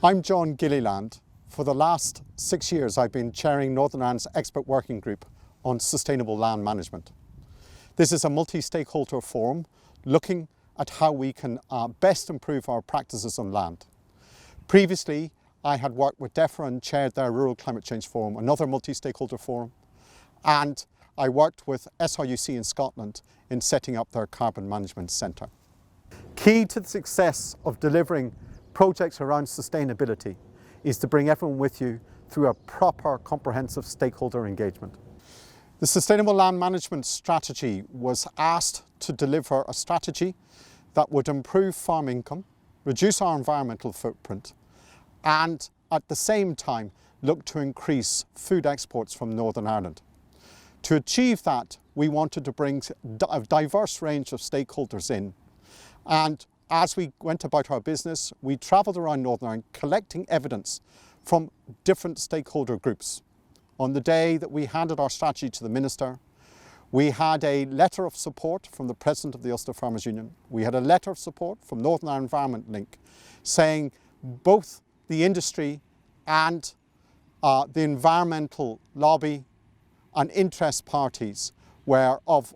I'm John Gilliland. For the last 6 years, I've been chairing Northern Ireland's expert working group on sustainable land management. This is a multi-stakeholder forum looking at how we can best improve our practices on land. Previously, I had worked with DEFRA and chaired their Rural Climate Change Forum, another multi-stakeholder forum, and I worked with SRUC in Scotland in setting up their Carbon Management Centre. Key to the success of delivering projects around sustainability is to bring everyone with you through a proper, comprehensive stakeholder engagement. The Sustainable Land Management Strategy was asked to deliver a strategy that would improve farm income, reduce our environmental footprint, and at the same time look to increase food exports from Northern Ireland. To achieve that, we wanted to bring a diverse range of stakeholders in, and as we went about our business, we travelled around Northern Ireland collecting evidence from different stakeholder groups. On the day that we handed our strategy to the Minister, we had a letter of support from the President of the Ulster Farmers Union. We had a letter of support from Northern Ireland Environment Link saying both the industry and the environmental lobby and interest parties were of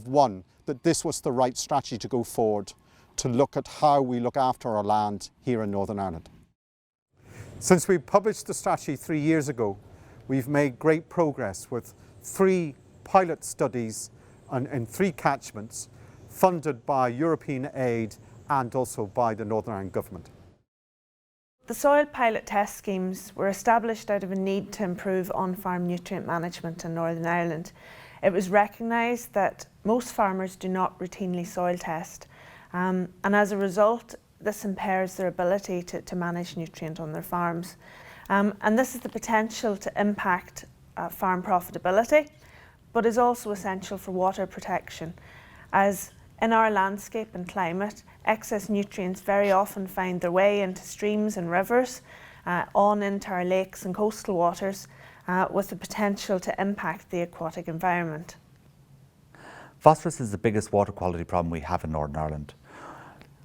one, that this was the right strategy to go forward to look at how we look after our land here in Northern Ireland. Since we published the strategy 3 years ago, we've made great progress with 3 pilot studies in 3 catchments funded by European aid and also by the Northern Ireland Government. The soil pilot test schemes were established out of a need to improve on-farm nutrient management in Northern Ireland. It was recognised that most farmers do not routinely soil test, and as a result this impairs their ability to manage nutrient on their farms. And this has the potential to impact farm profitability, but is also essential for water protection, as in our landscape and climate, excess nutrients very often find their way into streams and rivers, on into our lakes and coastal waters, with the potential to impact the aquatic environment. Phosphorus is the biggest water quality problem we have in Northern Ireland.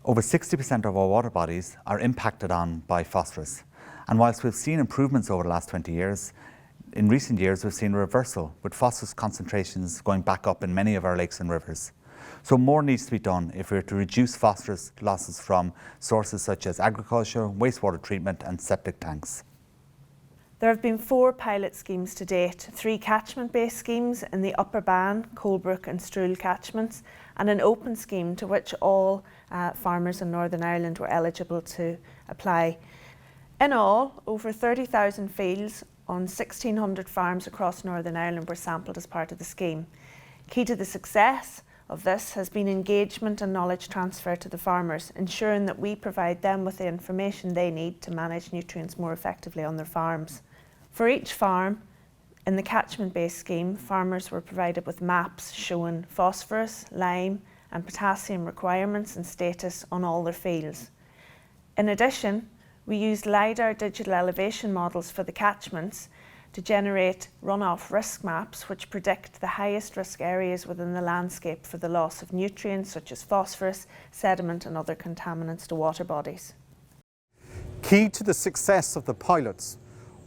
Over 60% of our water bodies are impacted on by phosphorus. And whilst we've seen improvements over the last 20 years, in recent years we've seen a reversal, with phosphorus concentrations going back up in many of our lakes and rivers. So more needs to be done if we're to reduce phosphorus losses from sources such as agriculture, wastewater treatment and septic tanks. There have been 4 pilot schemes to date, 3 catchment-based schemes in the Upper Bann, Colebrook and Struel catchments, and an open scheme to which all farmers in Northern Ireland were eligible to apply. In all, over 30,000 fields on 1,600 farms across Northern Ireland were sampled as part of the scheme. Key to the success of this has been engagement and knowledge transfer to the farmers, ensuring that we provide them with the information they need to manage nutrients more effectively on their farms. For each farm, in the catchment-based scheme, farmers were provided with maps showing phosphorus, lime and potassium requirements and status on all their fields. In addition, we used LiDAR digital elevation models for the catchments to generate runoff risk maps which predict the highest risk areas within the landscape for the loss of nutrients such as phosphorus, sediment and other contaminants to water bodies. Key to the success of the pilots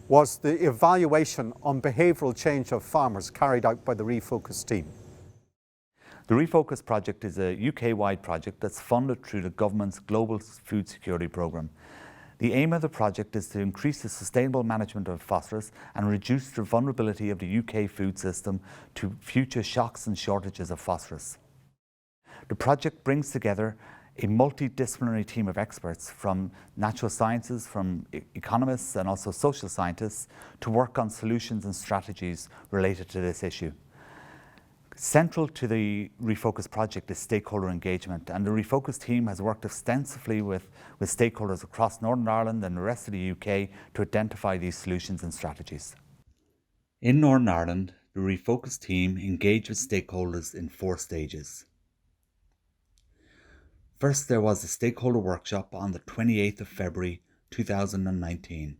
was the evaluation on behavioural change of farmers carried out by the REPHOKUS team. The REPHOKUS Project is a UK-wide project that's funded through the government's Global Food Security Programme. The aim of the project is to increase the sustainable management of phosphorus and reduce the vulnerability of the UK food system to future shocks and shortages of phosphorus. The project brings together a multidisciplinary team of experts from natural sciences, from economists and also social scientists to work on solutions and strategies related to this issue. Central to the REPHOKUS project is stakeholder engagement, and the REPHOKUS team has worked extensively with stakeholders across Northern Ireland and the rest of the UK to identify these solutions and strategies. In Northern Ireland, the REPHOKUS team engaged with stakeholders in 4 stages. First, there was a stakeholder workshop on the 28th of February 2019.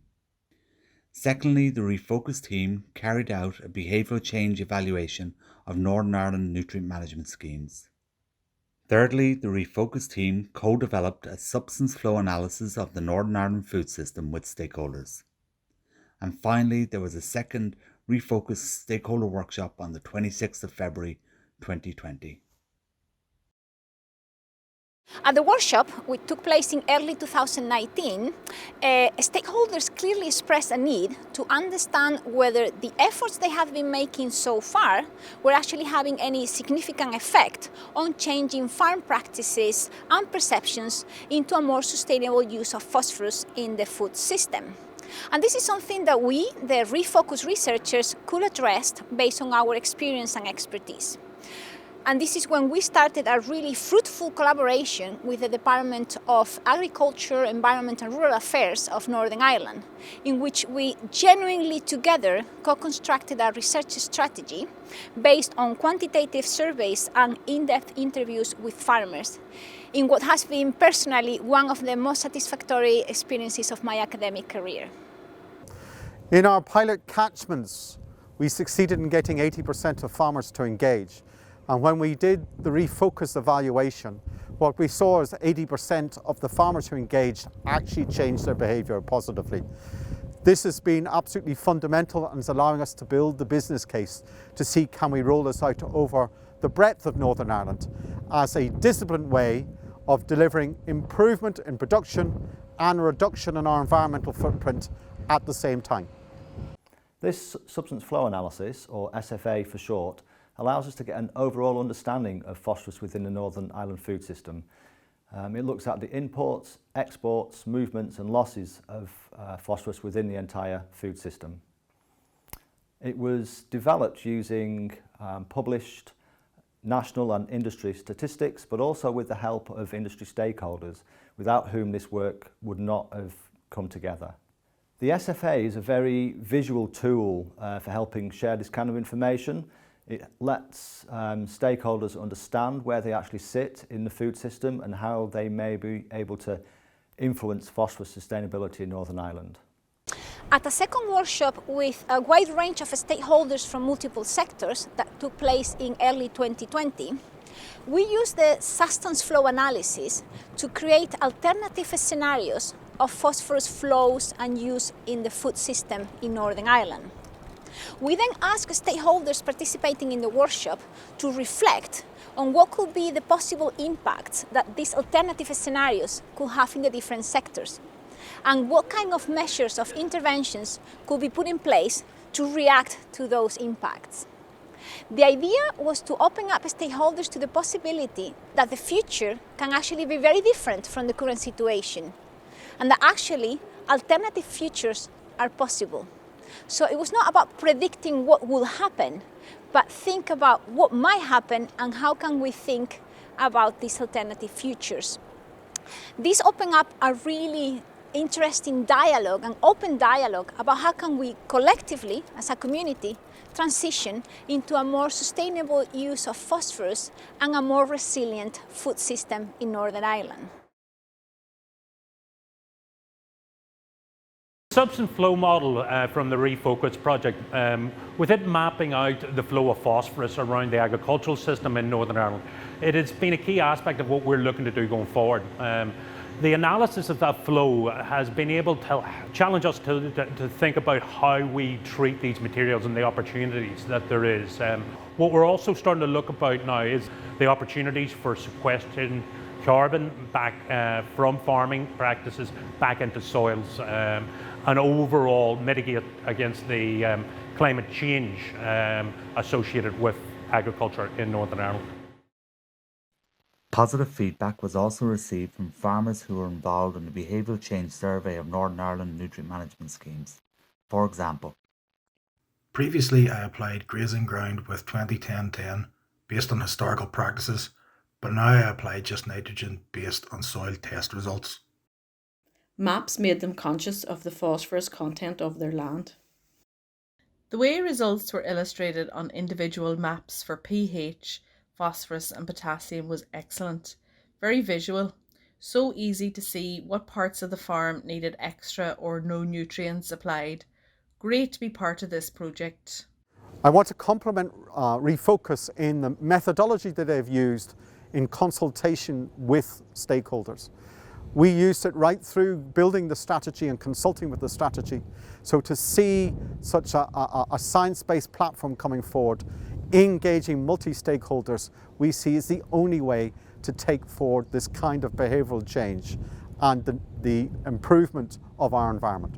Secondly, the REPHOKUS team carried out a behavioural change evaluation of Northern Ireland nutrient management schemes. Thirdly, the REPHOKUS team co-developed a substance flow analysis of the Northern Ireland food system with stakeholders. And finally, there was a second REPHOKUS stakeholder workshop on the 26th of February 2020. At the workshop, which took place in early 2019, stakeholders clearly expressed a need to understand whether the efforts they have been making so far were actually having any significant effect on changing farm practices and perceptions into a more sustainable use of phosphorus in the food system. And this is something that we, the REPHOKUS researchers, could address based on our experience and expertise. And this is when we started a really fruitful collaboration with the Department of Agriculture, Environment and Rural Affairs of Northern Ireland, in which we genuinely together co-constructed a research strategy based on quantitative surveys and in-depth interviews with farmers, in what has been personally one of the most satisfactory experiences of my academic career. In our pilot catchments, we succeeded in getting 80% of farmers to engage. And when we did the REPHOKUS evaluation, what we saw is 80% of the farmers who engaged actually changed their behaviour positively. This has been absolutely fundamental and is allowing us to build the business case to see can we roll this out over the breadth of Northern Ireland as a disciplined way of delivering improvement in production and reduction in our environmental footprint at the same time. This substance flow analysis, or SFA for short, allows us to get an overall understanding of phosphorus within the Northern Ireland food system. It looks at the imports, exports, movements and losses of phosphorus within the entire food system. It was developed using published national and industry statistics, but also with the help of industry stakeholders, without whom this work would not have come together. The SFA is a very visual tool for helping share this kind of information. It lets stakeholders understand where they actually sit in the food system and how they may be able to influence phosphorus sustainability in Northern Ireland. At a second workshop with a wide range of stakeholders from multiple sectors that took place in early 2020, we used the substance flow analysis to create alternative scenarios of phosphorus flows and use in the food system in Northern Ireland. We then asked stakeholders participating in the workshop to reflect on what could be the possible impacts that these alternative scenarios could have in the different sectors, and what kind of measures of interventions could be put in place to react to those impacts. The idea was to open up stakeholders to the possibility that the future can actually be very different from the current situation, and that actually alternative futures are possible. So it was not about predicting what will happen, but think about what might happen and how can we think about these alternative futures. This opened up a really interesting dialogue, an open dialogue about how can we collectively, as a community, transition into a more sustainable use of phosphorus and a more resilient food system in Northern Ireland. Substance flow model from the REPHOKUS project, with it mapping out the flow of phosphorus around the agricultural system in Northern Ireland, it has been a key aspect of what we're looking to do going forward. The analysis of that flow has been able to challenge us to think about how we treat these materials and the opportunities that there is. What we're also starting to look about now is the opportunities for sequestering carbon back from farming practices back into soils, and overall mitigate against the climate change associated with agriculture in Northern Ireland. Positive feedback was also received from farmers who were involved in the behavioural change survey of Northern Ireland nutrient management schemes. For example, previously I applied grazing ground with 20-10-10 based on historical practices, but now I apply just nitrogen based on soil test results. Maps made them conscious of the phosphorus content of their land. The way results were illustrated on individual maps for pH, phosphorus and potassium was excellent. Very visual, so easy to see what parts of the farm needed extra or no nutrients applied. Great to be part of this project. I want to compliment REPHOKUS in the methodology that they've used in consultation with stakeholders. We used it right through building the strategy and consulting with the strategy. So to see such a science-based platform coming forward, engaging multi-stakeholders, we see is the only way to take forward this kind of behavioural change and the improvement of our environment.